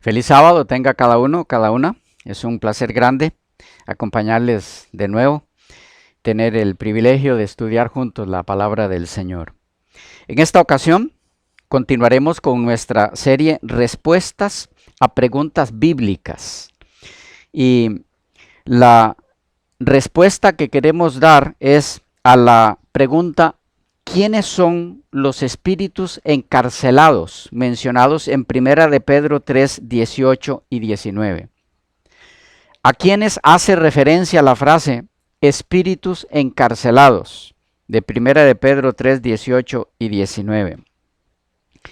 Feliz sábado tenga cada uno, cada una. Es un placer grande acompañarles de nuevo, tener el privilegio de estudiar juntos la palabra del Señor. En esta ocasión continuaremos con nuestra serie Respuestas a preguntas bíblicas. Y la respuesta que queremos dar es a la pregunta: ¿quiénes son los espíritus encarcelados mencionados en 1 de Pedro 3, 18 y 19? ¿A quiénes hace referencia la frase espíritus encarcelados de 1 de Pedro 3, 18 y 19?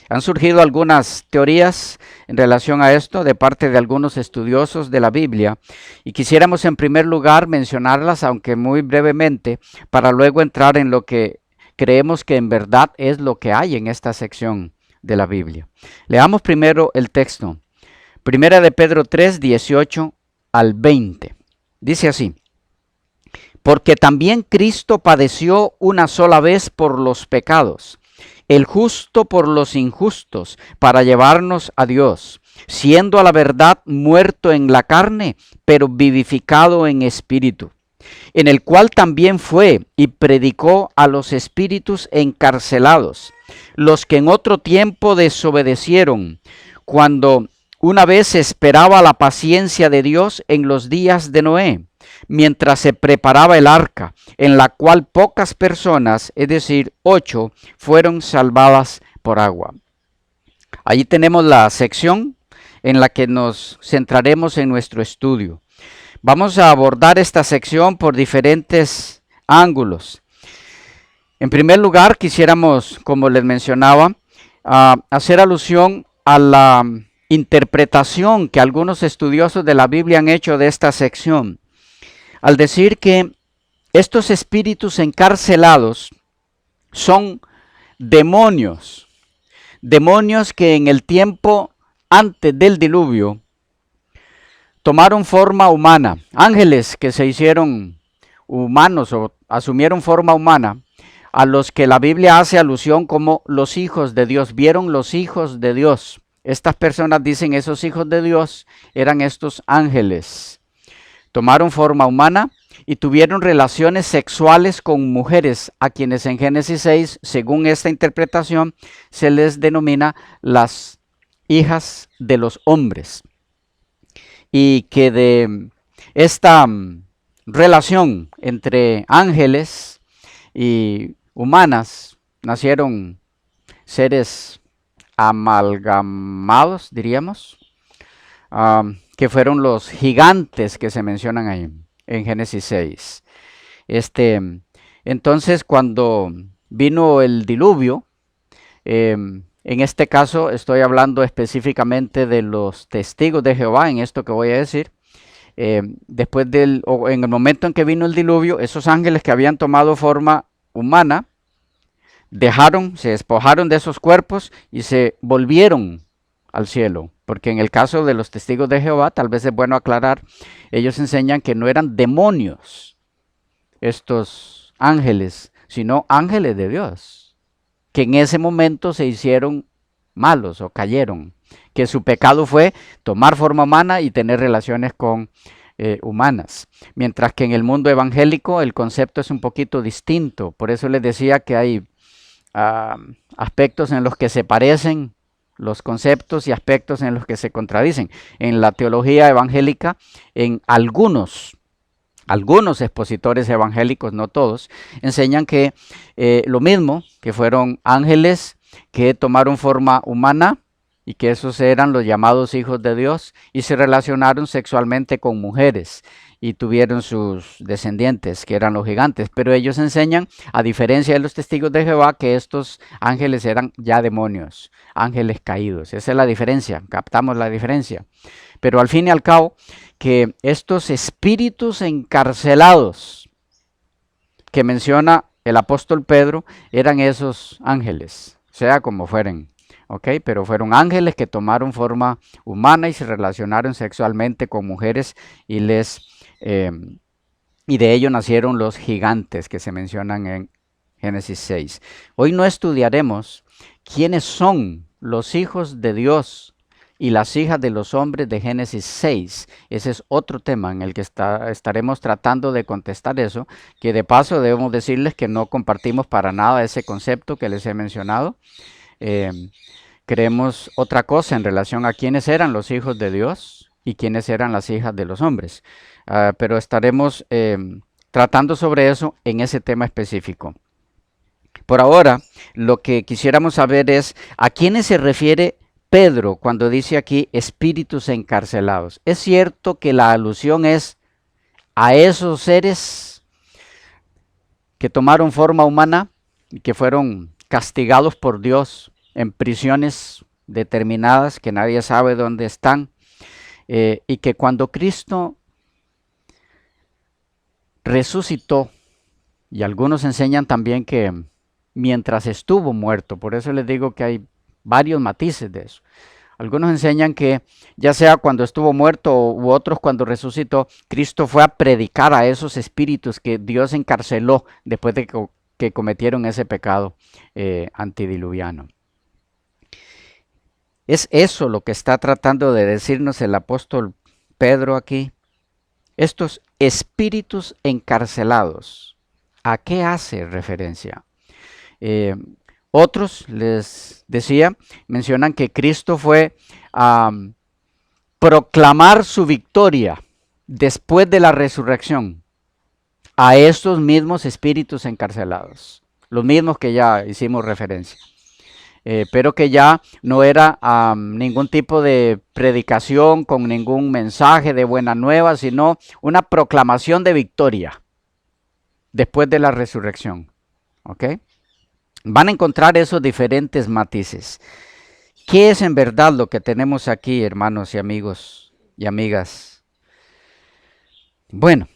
Han surgido algunas teorías en relación a esto de parte de algunos estudiosos de la Biblia y quisiéramos en primer lugar mencionarlas, aunque muy brevemente, para luego entrar en lo que creemos que en verdad es lo que hay en esta sección de la Biblia. Leamos primero el texto. 1 de Pedro 3, 18 al 20. Dice así: porque también Cristo padeció una sola vez por los pecados, el justo por los injustos, para llevarnos a Dios, siendo a la verdad muerto en la carne, pero vivificado en espíritu, en el cual también fue y predicó a los espíritus encarcelados, los que en otro tiempo desobedecieron, cuando una vez esperaba la paciencia de Dios en los días de Noé, mientras se preparaba el arca, en la cual pocas personas, es decir, 8, fueron salvadas por agua. Allí tenemos la sección en la que nos centraremos en nuestro estudio. Vamos a abordar esta sección por diferentes ángulos. En primer lugar, quisiéramos, como les mencionaba, hacer alusión a la interpretación que algunos estudiosos de la Biblia han hecho de esta sección, al decir que estos espíritus encarcelados son demonios, demonios que en el tiempo antes del diluvio tomaron forma humana, ángeles que se hicieron humanos o asumieron forma humana, a los que la Biblia hace alusión como los hijos de Dios. Vieron los hijos de Dios. Estas personas dicen esos hijos de Dios eran estos ángeles. Tomaron forma humana y tuvieron relaciones sexuales con mujeres, a quienes en Génesis 6, según esta interpretación, se les denomina las hijas de los hombres. Y que de esta relación entre ángeles y humanas nacieron seres amalgamados, diríamos, que fueron los gigantes que se mencionan ahí en Génesis 6. Entonces, cuando vino el diluvio, en este caso estoy hablando específicamente de los testigos de Jehová en esto que voy a decir. En el momento en que vino el diluvio, esos ángeles que habían tomado forma humana se despojaron de esos cuerpos y se volvieron al cielo. Porque en el caso de los testigos de Jehová, tal vez es bueno aclarar, ellos enseñan que no eran demonios estos ángeles, sino ángeles de Dios, que en ese momento se hicieron malos o cayeron, que su pecado fue tomar forma humana y tener relaciones con humanas. Mientras que en el mundo evangélico el concepto es un poquito distinto. Por eso les decía que hay aspectos en los que se parecen los conceptos y aspectos en los que se contradicen. En la teología evangélica, en algunos expositores evangélicos, no todos, enseñan que lo mismo, que fueron ángeles que tomaron forma humana y que esos eran los llamados hijos de Dios y se relacionaron sexualmente con mujeres y tuvieron sus descendientes, que eran los gigantes. Pero ellos enseñan, a diferencia de los testigos de Jehová, que estos ángeles eran ya demonios, ángeles caídos. Esa es la diferencia, captamos la diferencia. Pero al fin y al cabo, que estos espíritus encarcelados que menciona el apóstol Pedro eran esos ángeles, sea como fueren. Okay, pero fueron ángeles que tomaron forma humana y se relacionaron sexualmente con mujeres y de ello nacieron los gigantes que se mencionan en Génesis 6. Hoy no estudiaremos quiénes son los hijos de Dios y las hijas de los hombres de Génesis 6. Ese es otro tema en el que estaremos tratando de contestar eso, que de paso debemos decirles que no compartimos para nada ese concepto que les he mencionado. Creemos otra cosa en relación a quiénes eran los hijos de Dios y quiénes eran las hijas de los hombres. Pero estaremos tratando sobre eso en ese tema específico. Por ahora, lo que quisiéramos saber es a quiénes se refiere Pedro cuando dice aquí espíritus encarcelados. ¿Es cierto que la alusión es a esos seres que tomaron forma humana y que fueron castigados por Dios en prisiones determinadas que nadie sabe dónde están, y que cuando Cristo resucitó, y algunos enseñan también que mientras estuvo muerto, por eso les digo que hay varios matices de eso. Algunos enseñan que ya sea cuando estuvo muerto u otros cuando resucitó, Cristo fue a predicar a esos espíritus que Dios encarceló después de que cometieron ese pecado antidiluviano. ¿Es eso lo que está tratando de decirnos el apóstol Pedro aquí? Estos espíritus encarcelados, ¿a qué hace referencia? Otros, les decía, mencionan que Cristo fue a proclamar su victoria después de la resurrección a estos mismos espíritus encarcelados, los mismos que ya hicimos referencia. Pero que ya no era ningún tipo de predicación con ningún mensaje de buena nueva, sino una proclamación de victoria después de la resurrección. ¿Ok? Van a encontrar esos diferentes matices. ¿Qué es en verdad lo que tenemos aquí, hermanos y amigos y amigas? Bueno,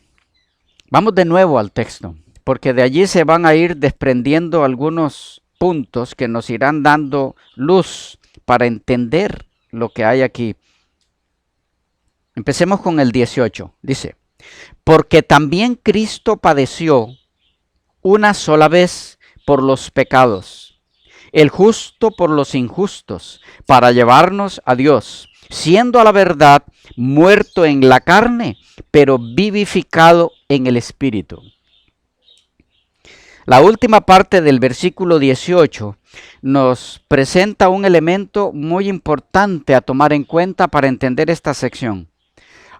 vamos de nuevo al texto, porque de allí se van a ir desprendiendo algunos puntos que nos irán dando luz para entender lo que hay aquí. Empecemos con el 18. Dice, porque también Cristo padeció una sola vez por los pecados, el justo por los injustos, para llevarnos a Dios, siendo a la verdad muerto en la carne, pero vivificado en el Espíritu. La última parte del versículo 18 nos presenta un elemento muy importante a tomar en cuenta para entender esta sección.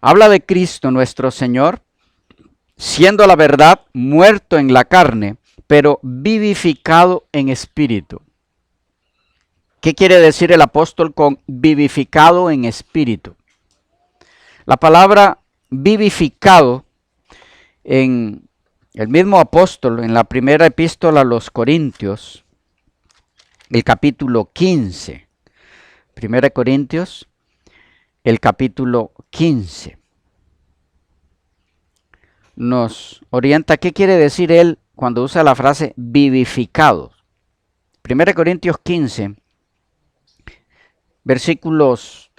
Habla de Cristo nuestro Señor, siendo a la verdad muerto en la carne, pero vivificado en espíritu. ¿Qué quiere decir el apóstol con vivificado en espíritu? La palabra vivificado en el mismo apóstol, en la primera epístola a los Corintios, el capítulo 15. Primera Corintios, el capítulo 15. Nos orienta qué quiere decir él cuando usa la frase vivificado. 1 Corintios 15, versículos,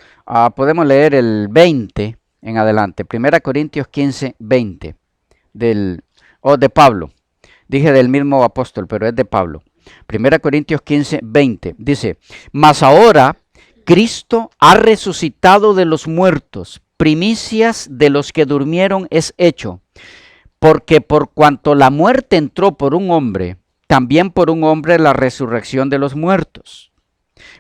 podemos leer el 20 en adelante. 1 Corintios 15, 20, de Pablo. Dije del mismo apóstol, pero es de Pablo. 1 Corintios 15, 20, dice, mas ahora Cristo ha resucitado de los muertos, primicias de los que durmieron es hecho. Porque por cuanto la muerte entró por un hombre, también por un hombre la resurrección de los muertos.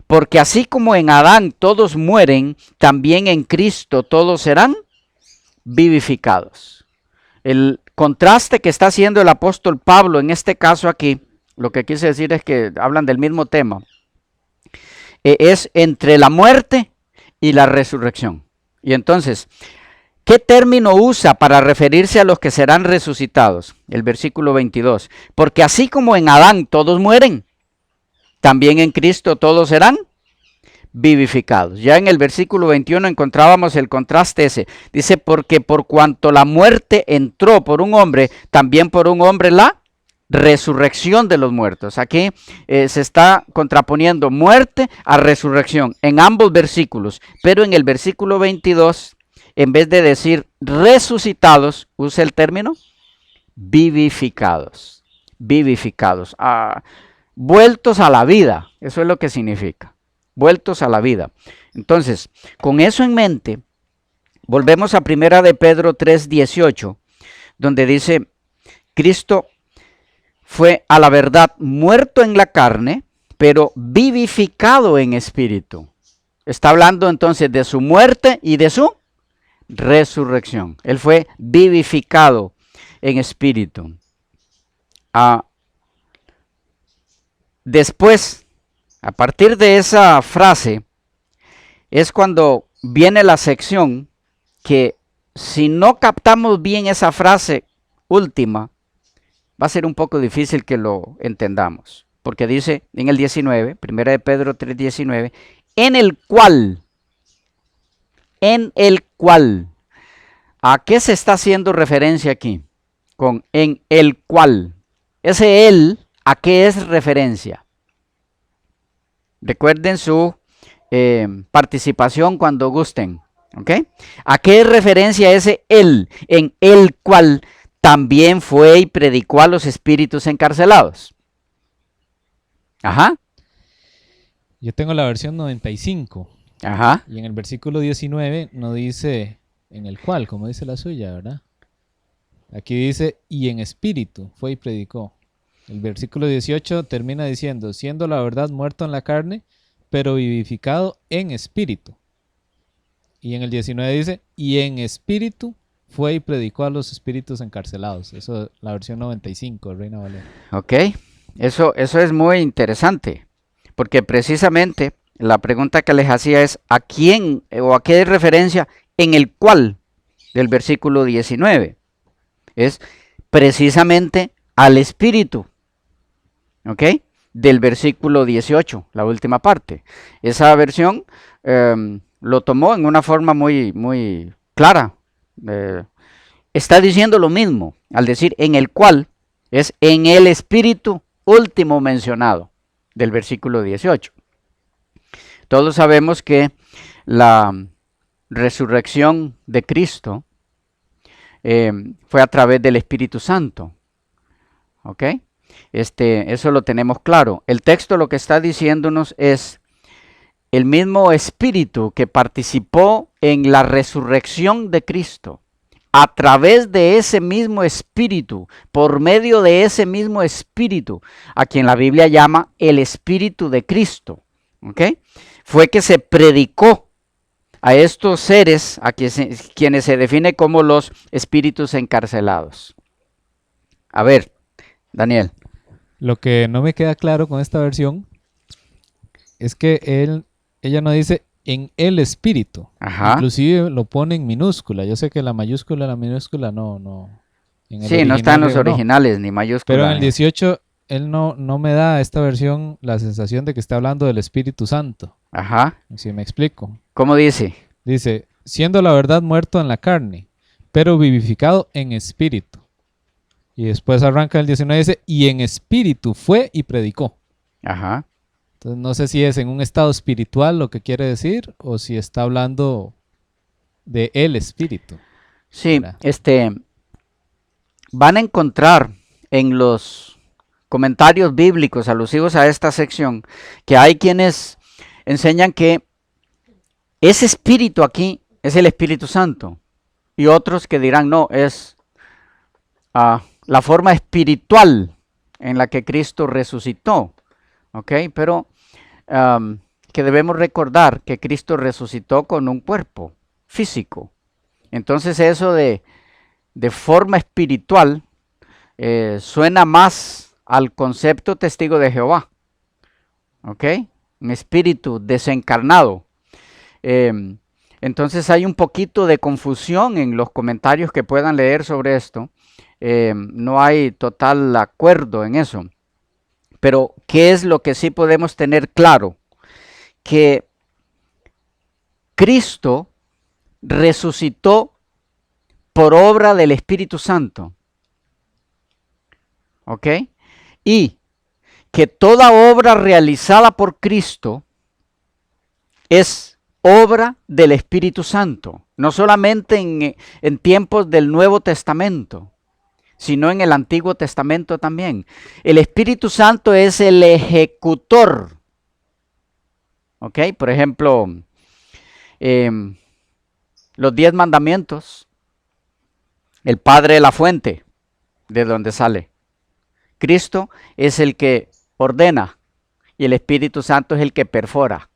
Porque así como en Adán todos mueren, también en Cristo todos serán vivificados. El contraste que está haciendo el apóstol Pablo en este caso aquí, lo que quise decir es que hablan del mismo tema, es entre la muerte y la resurrección. Y entonces, ¿qué término usa para referirse a los que serán resucitados? El versículo 22. Porque así como en Adán todos mueren, también en Cristo todos serán vivificados. Ya en el versículo 21 encontrábamos el contraste ese. Dice, porque por cuanto la muerte entró por un hombre, también por un hombre la resurrección de los muertos. Aquí se está contraponiendo muerte a resurrección en ambos versículos. Pero en el versículo 22, en vez de decir resucitados, usa el término vivificados. Vivificados. Vueltos a la vida. Eso es lo que significa. vueltos a la vida. Entonces, con eso en mente, volvemos a 1 de Pedro 3:18, donde dice, Cristo fue a la verdad muerto en la carne, pero vivificado en espíritu. Está hablando entonces de su muerte y de su resurrección. Él fue vivificado en espíritu. Después, a partir de esa frase, es cuando viene la sección que si no captamos bien esa frase última, va a ser un poco difícil que lo entendamos. Porque dice en el 19, 1 de Pedro 3:19, en el cual, ¿a qué se está haciendo referencia aquí? Con en el cual. Ese él, ¿a qué es referencia? Recuerden su participación cuando gusten. ¿Ok? ¿A qué es referencia ese él? En el cual también fue y predicó a los espíritus encarcelados. Ajá. Yo tengo la versión 95. Ajá. Y en el versículo 19 no dice en el cual, como dice la suya, ¿verdad? Aquí dice, y en espíritu fue y predicó. El versículo 18 termina diciendo, siendo la verdad muerto en la carne, pero vivificado en espíritu. Y en el 19 dice, y en espíritu fue y predicó a los espíritus encarcelados. Eso, la versión 95, Reina Valera. Ok, eso es muy interesante, porque precisamente la pregunta que les hacía es, ¿a quién o a qué es referencia en el cual del versículo 19? Es precisamente al espíritu, ¿ok? Del versículo 18, la última parte. Esa versión lo tomó en una forma muy clara. Está diciendo lo mismo al decir en el cual, es en el espíritu último mencionado del versículo 18. Todos sabemos que la resurrección de Cristo fue a través del Espíritu Santo. ¿Ok? Eso lo tenemos claro. El texto lo que está diciéndonos es el mismo Espíritu que participó en la resurrección de Cristo. A través de ese mismo Espíritu, por medio de ese mismo Espíritu, a quien la Biblia llama el Espíritu de Cristo, ¿ok? Fue que se predicó a estos seres, a quienes se define como los espíritus encarcelados. A ver, Daniel. Lo que no me queda claro con esta versión es que ella no dice en el espíritu. Ajá. Inclusive lo pone en minúscula. Yo sé que la mayúscula y la minúscula no. Sí, no están en los originales, ni mayúscula. Pero en el 18, él no me da esta versión la sensación de que está hablando del Espíritu Santo. Ajá. Si me explico. ¿Cómo dice? Dice, siendo la verdad muerto en la carne, pero vivificado en espíritu. Y después arranca el 19 y dice, y en espíritu fue y predicó. Ajá. Entonces no sé si es en un estado espiritual lo que quiere decir, o si está hablando de el espíritu. Sí, van a encontrar en los comentarios bíblicos alusivos a esta sección que hay quienes enseñan que ese espíritu aquí es el Espíritu Santo, y otros que dirán no, es la forma espiritual en la que Cristo resucitó, ¿ok? Pero que debemos recordar que Cristo resucitó con un cuerpo físico. Entonces eso de forma espiritual suena más al concepto testigo de Jehová, ¿ok? Un espíritu desencarnado. Entonces hay un poquito de confusión en los comentarios que puedan leer sobre esto. No hay total acuerdo en eso. Pero ¿qué es lo que sí podemos tener claro? Que Cristo resucitó por obra del Espíritu Santo. ¿Ok? Y que toda obra realizada por Cristo es obra del Espíritu Santo. No solamente en tiempos del Nuevo Testamento, sino en el Antiguo Testamento también. El Espíritu Santo es el ejecutor, ¿ok? ¿Ok? Por ejemplo, los 10 mandamientos, el Padre de la fuente, de donde sale. Cristo es el que ordena y el Espíritu Santo es el que perfora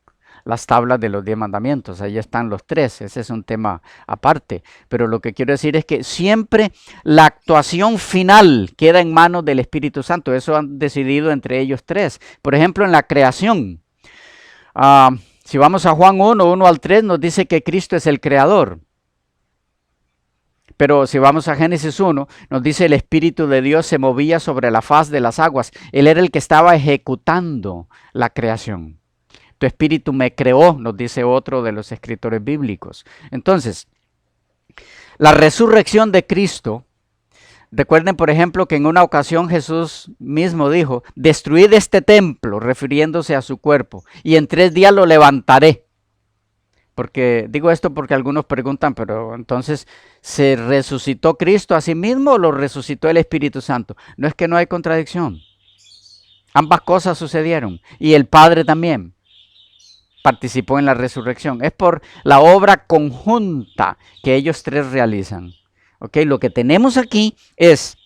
las tablas de los 10 mandamientos. Ahí están los 3, ese es un tema aparte. Pero lo que quiero decir es que siempre la actuación final queda en manos del Espíritu Santo. Eso han decidido entre ellos 3. Por ejemplo, en la creación. Si vamos a Juan 1 al 3, nos dice que Cristo es el creador. Pero si vamos a Génesis 1, nos dice el Espíritu de Dios se movía sobre la faz de las aguas. Él era el que estaba ejecutando la creación. Tu espíritu me creó, nos dice otro de los escritores bíblicos. Entonces, la resurrección de Cristo, recuerden por ejemplo que en una ocasión Jesús mismo dijo, destruid este templo, refiriéndose a su cuerpo, y en 3 días lo levantaré. Porque digo esto porque algunos preguntan, pero entonces, ¿se resucitó Cristo a sí mismo o lo resucitó el Espíritu Santo? No es que no hay contradicción. Ambas cosas sucedieron y el Padre también participó en la resurrección. Es por la obra conjunta que ellos 3 realizan. ¿Ok? Lo que tenemos aquí es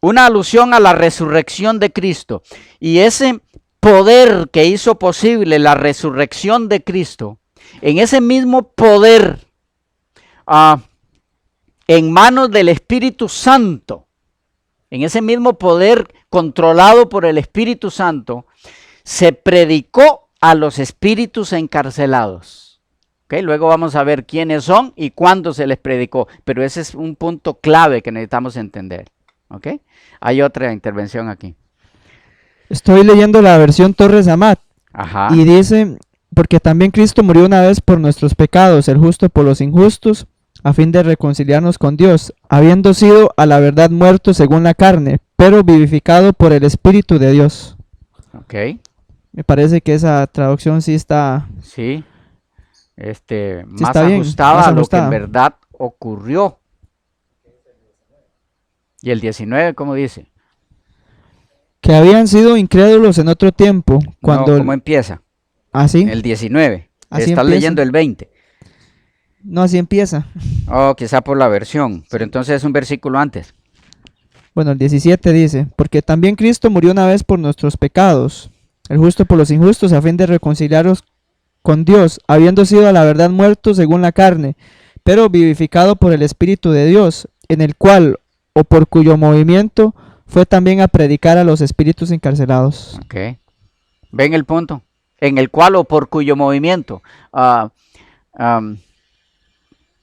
una alusión a la resurrección de Cristo. Y ese poder que hizo posible la resurrección de Cristo, en ese mismo poder, en manos del Espíritu Santo, en ese mismo poder controlado por el Espíritu Santo, se predicó a los espíritus encarcelados. ¿Okay? Luego vamos a ver quiénes son y cuándo se les predicó, pero ese es un punto clave que necesitamos entender. ¿Okay? Hay otra intervención aquí. Estoy leyendo la versión Torres Amat. Ajá. Y dice, porque también Cristo murió una vez por nuestros pecados, el justo por los injustos, a fin de reconciliarnos con Dios, habiendo sido a la verdad muerto según la carne, pero vivificado por el Espíritu de Dios. Ok. Me parece que esa traducción sí está... Sí. Más está bien, ajustada más a lo que en ajustada. verdad ocurrió. Y el 19, ¿cómo dice? Que habían sido incrédulos en otro tiempo, cuando... No, ¿cómo empieza? ¿Así? El 19. Así Estás empieza. leyendo el 20. No, así empieza. Oh, quizá por la versión, pero entonces es un versículo antes. Bueno, el 17 dice, porque también Cristo murió una vez por nuestros pecados, el justo por los injustos, a fin de reconciliaros con Dios, habiendo sido a la verdad muerto según la carne, pero vivificado por el Espíritu de Dios, en el cual, o por cuyo movimiento, fue también a predicar a los espíritus encarcelados. Ok. ¿Ven el punto? En el cual o por cuyo movimiento.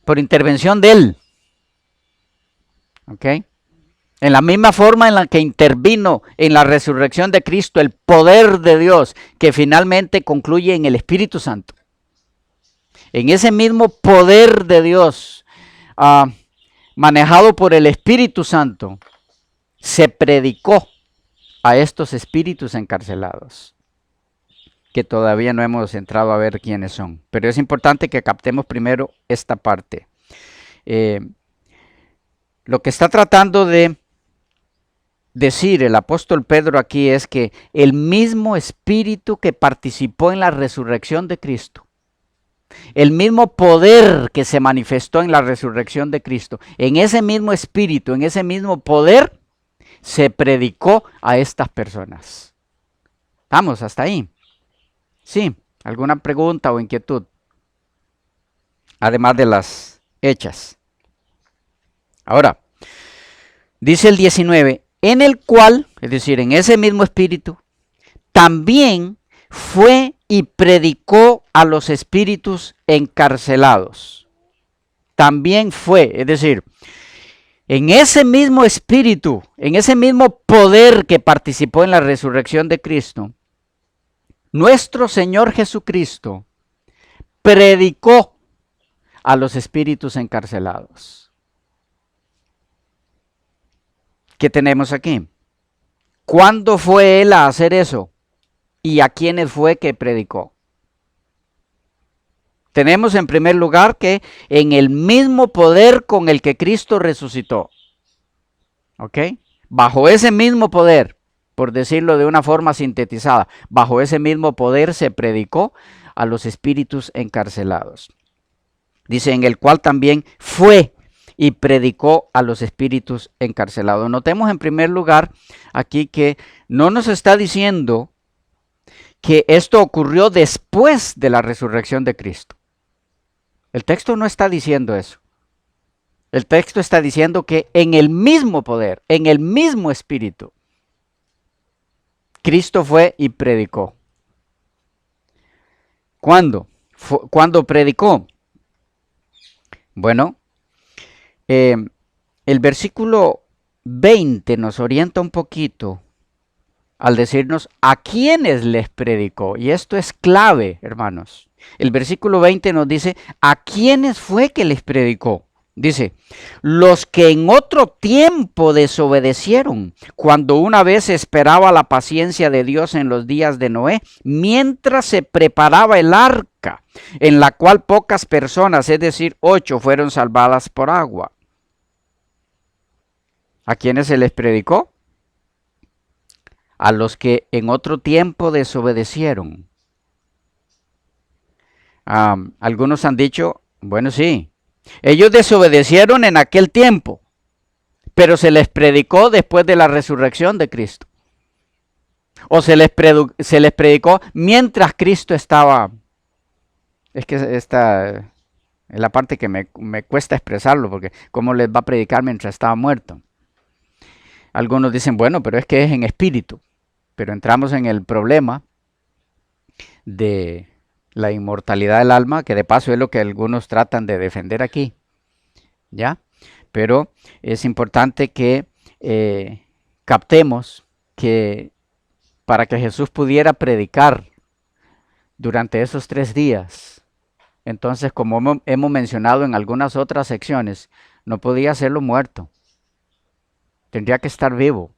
Por intervención de él. ¿Ok? En la misma forma en la que intervino en la resurrección de Cristo el poder de Dios, que finalmente concluye en el Espíritu Santo. En ese mismo poder de Dios, manejado por el Espíritu Santo, se predicó a estos espíritus encarcelados, que todavía no hemos entrado a ver quiénes son. Pero es importante que captemos primero esta parte. Lo que está tratando de decir el apóstol Pedro aquí es que el mismo espíritu que participó en la resurrección de Cristo, el mismo poder que se manifestó en la resurrección de Cristo, en ese mismo espíritu, en ese mismo poder, se predicó a estas personas. ¿Estamos hasta ahí? Sí, ¿alguna pregunta o inquietud? Además de las hechas. Ahora, dice el 19, en el cual, es decir, en ese mismo espíritu, también fue y predicó a los espíritus encarcelados. También fue, es decir, en ese mismo espíritu, en ese mismo poder que participó en la resurrección de Cristo, nuestro Señor Jesucristo predicó a los espíritus encarcelados. ¿Qué tenemos aquí? ¿Cuándo fue Él a hacer eso? ¿Y a quiénes fue que predicó? Tenemos en primer lugar que en el mismo poder con el que Cristo resucitó. ¿Ok? Bajo ese mismo poder. por decirlo de una forma sintetizada. Bajo ese mismo poder se predicó a los espíritus encarcelados. Dice, en el cual también fue y predicó a los espíritus encarcelados. Notemos en primer lugar aquí que no nos está diciendo que esto ocurrió después de la resurrección de Cristo. El texto no está diciendo eso. El texto está diciendo que en el mismo poder, en el mismo espíritu, Cristo fue y predicó. ¿Cuándo? ¿Cuándo predicó? Bueno, el versículo 20 nos orienta un poquito al decirnos a quiénes les predicó. Y esto es clave, hermanos. El versículo 20 nos dice a quiénes fue que les predicó. Dice, los que en otro tiempo desobedecieron, cuando una vez esperaba la paciencia de Dios en los días de Noé, mientras se preparaba el arca, en la cual pocas personas, es decir, 8, fueron salvadas por agua. ¿A quiénes se les predicó? A los que en otro tiempo desobedecieron. Algunos han dicho, bueno, sí, ellos desobedecieron en aquel tiempo, pero se les predicó después de la resurrección de Cristo. O se les predicó mientras Cristo estaba. Es que esta es la parte que me cuesta expresarlo, porque ¿cómo les va a predicar mientras estaba muerto? Algunos dicen, bueno, pero es que es en espíritu. Pero entramos en el problema de la inmortalidad del alma, que de paso es lo que algunos tratan de defender aquí, ¿ya? Pero es importante que captemos que para que Jesús pudiera predicar durante esos 3 días, entonces, como hemos mencionado en algunas otras secciones, no podía hacerlo muerto, tendría que estar vivo,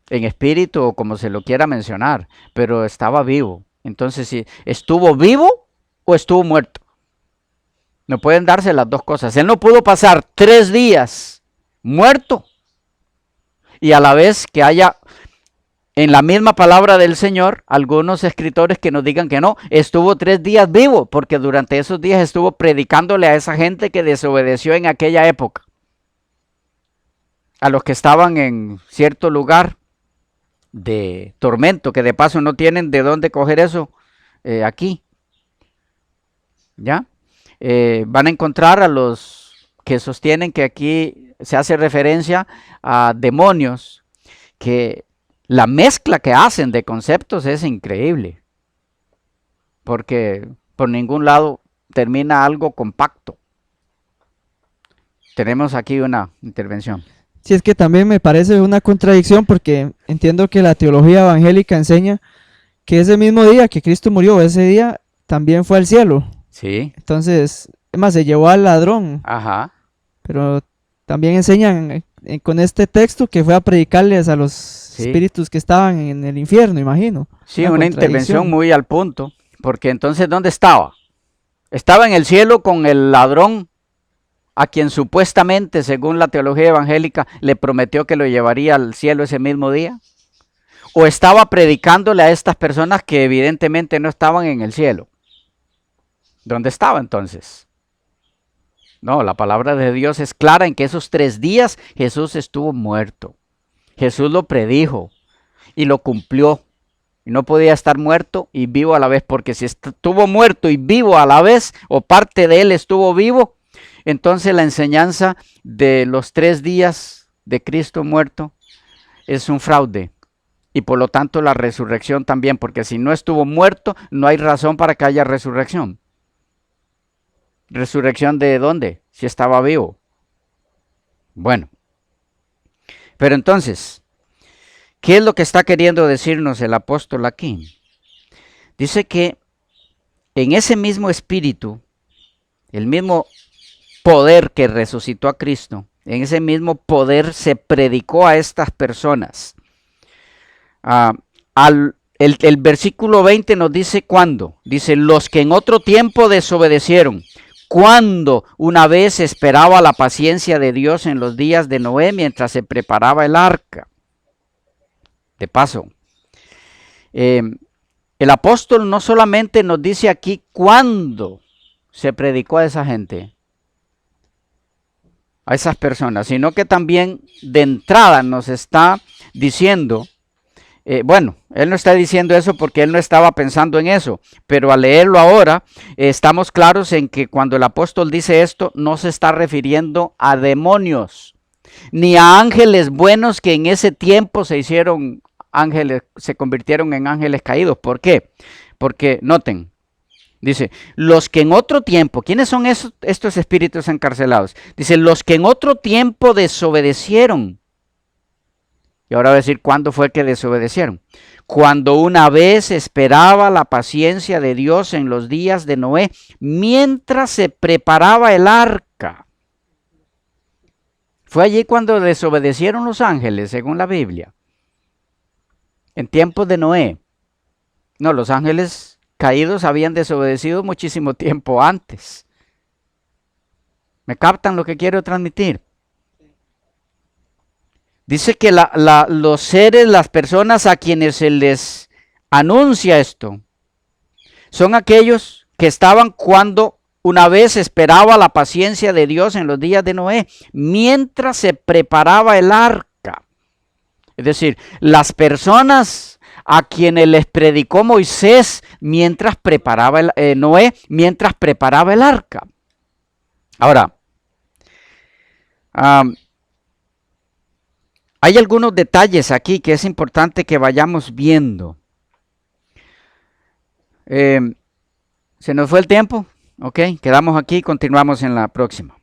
en espíritu o como se lo quiera mencionar, pero estaba vivo. Entonces, si estuvo vivo o estuvo muerto. No pueden darse las dos cosas. Él no pudo pasar 3 días muerto y a la vez que haya en la misma palabra del Señor algunos escritores que nos digan que no, estuvo 3 días vivo, porque durante esos días estuvo predicándole a esa gente que desobedeció en aquella época, a los que estaban en cierto lugar de tormento, que de paso no tienen de dónde coger eso aquí. ¿Ya? Van a encontrar a los que sostienen que aquí se hace referencia a demonios, que la mezcla que hacen de conceptos es increíble, porque por ningún lado termina algo compacto. Tenemos aquí una intervención. Sí, es que también me parece una contradicción porque entiendo que la teología evangélica enseña que ese mismo día que Cristo murió, ese día también fue al cielo. Sí. Entonces, es más, se llevó al ladrón. Ajá. Pero también enseñan con este texto que fue a predicarles a los espíritus que estaban en el infierno, imagino. Sí, una intervención muy al punto, porque entonces, ¿dónde estaba? Estaba en el cielo con el ladrón, a quien supuestamente, según la teología evangélica, le prometió que lo llevaría al cielo ese mismo día. ¿O estaba predicándole a estas personas que evidentemente no estaban en el cielo? ¿Dónde estaba entonces? No, la palabra de Dios es clara en que esos 3 días Jesús estuvo muerto. Jesús lo predijo y lo cumplió. Y no podía estar muerto y vivo a la vez, porque si estuvo muerto y vivo a la vez, o parte de él estuvo vivo, entonces la enseñanza de los 3 días de Cristo muerto es un fraude. Y por lo tanto la resurrección también, porque si no estuvo muerto, no hay razón para que haya resurrección. ¿Resurrección de dónde? Si estaba vivo. Bueno. Pero entonces, ¿qué es lo que está queriendo decirnos el apóstol aquí? Dice que en ese mismo espíritu, el mismo poder que resucitó a Cristo, en ese mismo poder se predicó a estas personas. El versículo 20 nos dice cuándo. Dice, los que en otro tiempo desobedecieron, cuando una vez esperaba la paciencia de Dios en los días de Noé mientras se preparaba el arca. de paso. El apóstol no solamente nos dice aquí cuándo se predicó a esa gente, a esas personas, sino que también de entrada nos está diciendo, bueno, él no está diciendo eso porque él no estaba pensando en eso, pero al leerlo ahora estamos claros en que cuando el apóstol dice esto no se está refiriendo a demonios, ni a ángeles buenos que en ese tiempo se hicieron ángeles, se convirtieron en ángeles caídos. ¿Por qué? Porque noten, dice, los que en otro tiempo, ¿quiénes son estos espíritus encarcelados? Dice, los que en otro tiempo desobedecieron. Y ahora va a decir, ¿cuándo fue que desobedecieron? Cuando una vez esperaba la paciencia de Dios en los días de Noé, mientras se preparaba el arca. Fue allí cuando desobedecieron los ángeles, según la Biblia. En tiempos de Noé. No, los ángeles caídos habían desobedecido muchísimo tiempo antes. ¿Me captan lo que quiero transmitir? Dice que los seres, las personas a quienes se les anuncia esto, son aquellos que estaban cuando una vez esperaba la paciencia de Dios en los días de Noé, mientras se preparaba el arca. Es decir, las personas a quienes les predicó Moisés mientras preparaba Noé, mientras preparaba el arca. Ahora, hay algunos detalles aquí que es importante que vayamos viendo. ¿Se nos fue el tiempo? Ok, quedamos aquí y continuamos en la próxima.